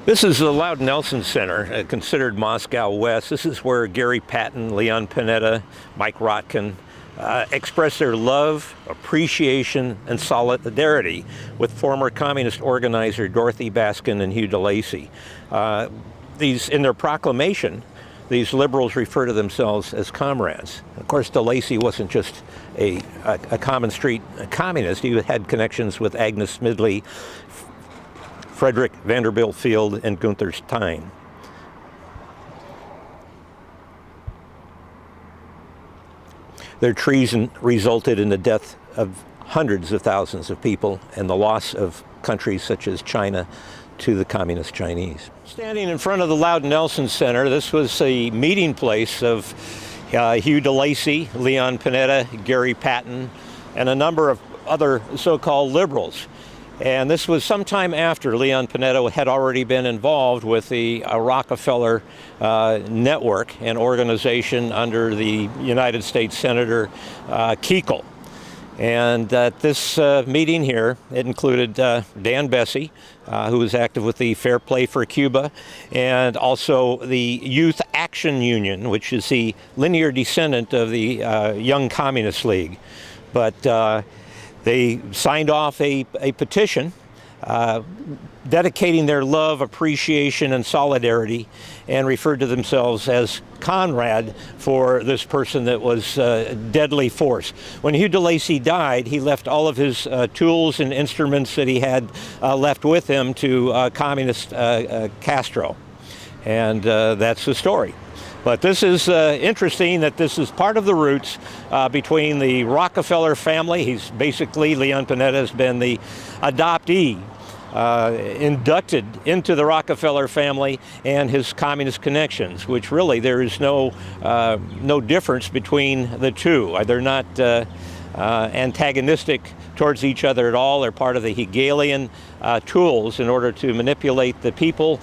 This is the Loudon Nelson Center, considered Moscow West. This is where Gary Patton, Leon Panetta, Mike Rotkin expressed their love, appreciation, and solidarity with former communist organizer Dorothy Baskin and Hugh DeLacy. In their proclamation, these liberals refer to themselves as comrades. Of course, DeLacy wasn't just a common street communist. He had connections with Agnes Smidley, Frederick Vanderbilt Field, and Gunther Stein. Their treason resulted in the death of hundreds of thousands of people and the loss of countries such as China to the communist Chinese. Standing in front of the Loudon Nelson Center, this was a meeting place of Hugh DeLacy, Leon Panetta, Gary Patton, and a number of other so-called liberals. And this was sometime after Leon Panetta had already been involved with the Rockefeller network and organization under the United States Senator Kuechel. And at this meeting here, it included Dan Bessie, who was active with the Fair Play for Cuba, and also the Youth Action Union, which is the linear descendant of the Young Communist League. But they signed off a petition dedicating their love, appreciation, and solidarity, and referred to themselves as Conrad for this person that was deadly force. When Hugh DeLacy died, he left all of his tools and instruments that he had left with him to communist Castro. And that's the story. But this is interesting that this is part of the roots between the Rockefeller family. He's basically, Leon Panetta has been the adoptee, inducted into the Rockefeller family, and his communist connections, which really there is no difference between the two. They're not antagonistic towards each other at all. They're part of the Hegelian tools in order to manipulate the people,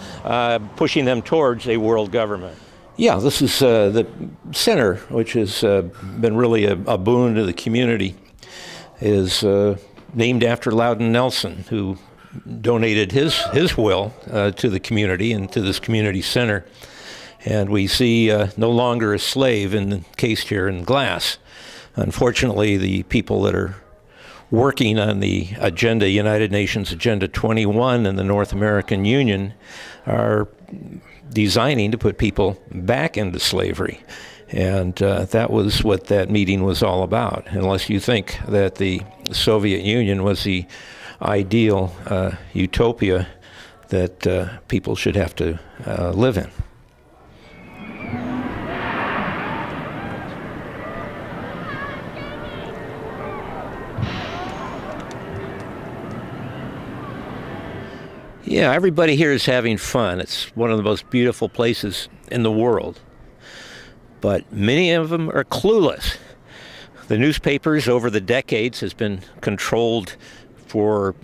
pushing them towards a world government. Yeah, this is the center, which has been really a boon to the community, is named after Loudon Nelson, who donated his will to the community and to this community center. And we see no longer a slave encased here in glass. Unfortunately, the people that are working on the agenda, United Nations Agenda 21 and the North American Union, are designing to put people back into slavery. And that was what that meeting was all about, unless you think that the Soviet Union was the ideal utopia that people should have to live in. Yeah, everybody here is having fun. It's one of the most beautiful places in the world. But many of them are clueless. The newspapers over the decades has been controlled for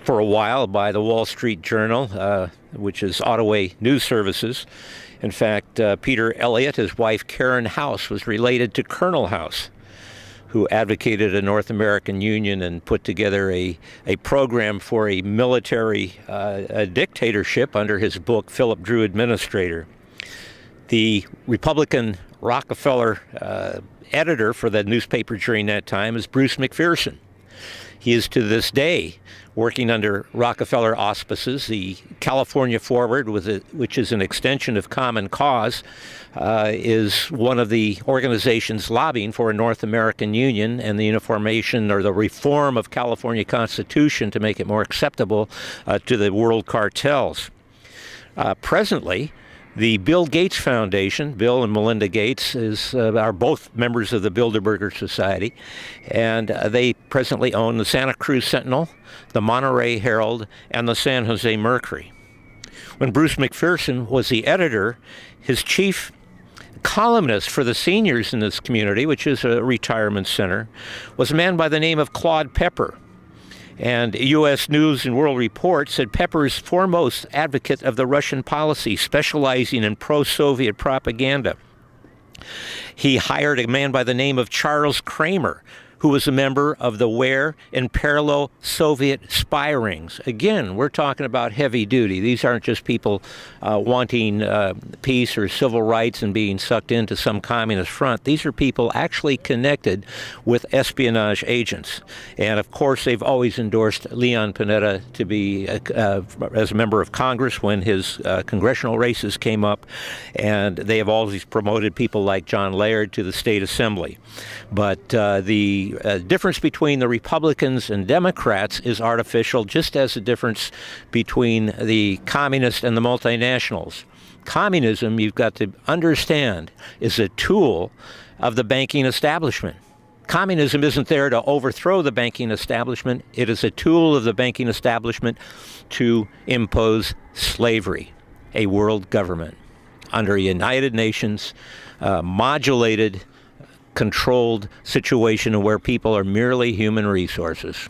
a while by the Wall Street Journal, which is Ottaway News Services. In fact, Peter Elliott, his wife Karen House, was related to Colonel House, who advocated a North American Union and put together a program for a military dictatorship under his book, Philip Drew Administrator. The Republican Rockefeller editor for the newspaper during that time is Bruce McPherson. He is to this day working under Rockefeller auspices. The California Forward, which is an extension of Common Cause, is one of the organizations lobbying for a North American Union and the uniformation or the reform of California Constitution to make it more acceptable to the world cartels. Presently, the Bill Gates Foundation, Bill and Melinda Gates, are both members of the Bilderberger Society, and they presently own the Santa Cruz Sentinel, the Monterey Herald, and the San Jose Mercury. When Bruce McPherson was the editor, his chief columnist for the seniors in this community, which is a retirement center, was a man by the name of Claude Pepper. And U.S. News and World Report said Pepper is foremost advocate of the Russian policy, specializing in pro-Soviet propaganda. He hired a man by the name of Charles Kramer, who was a member of the Ware and Parallel Soviet spy rings. Again, we're talking about heavy duty. These aren't just people wanting peace or civil rights and being sucked into some communist front. These are people actually connected with espionage agents. And of course, they've always endorsed Leon Panetta to be as a member of Congress when his congressional races came up, and they have always promoted people like John Laird to the state assembly. But the difference between the Republicans and Democrats is artificial, just as the difference between the communists and the multinationals. Communism, you've got to understand, is a tool of the banking establishment. Communism isn't there to overthrow the banking establishment. It is a tool of the banking establishment to impose slavery, a world government under a United Nations modulated, controlled situation where people are merely human resources.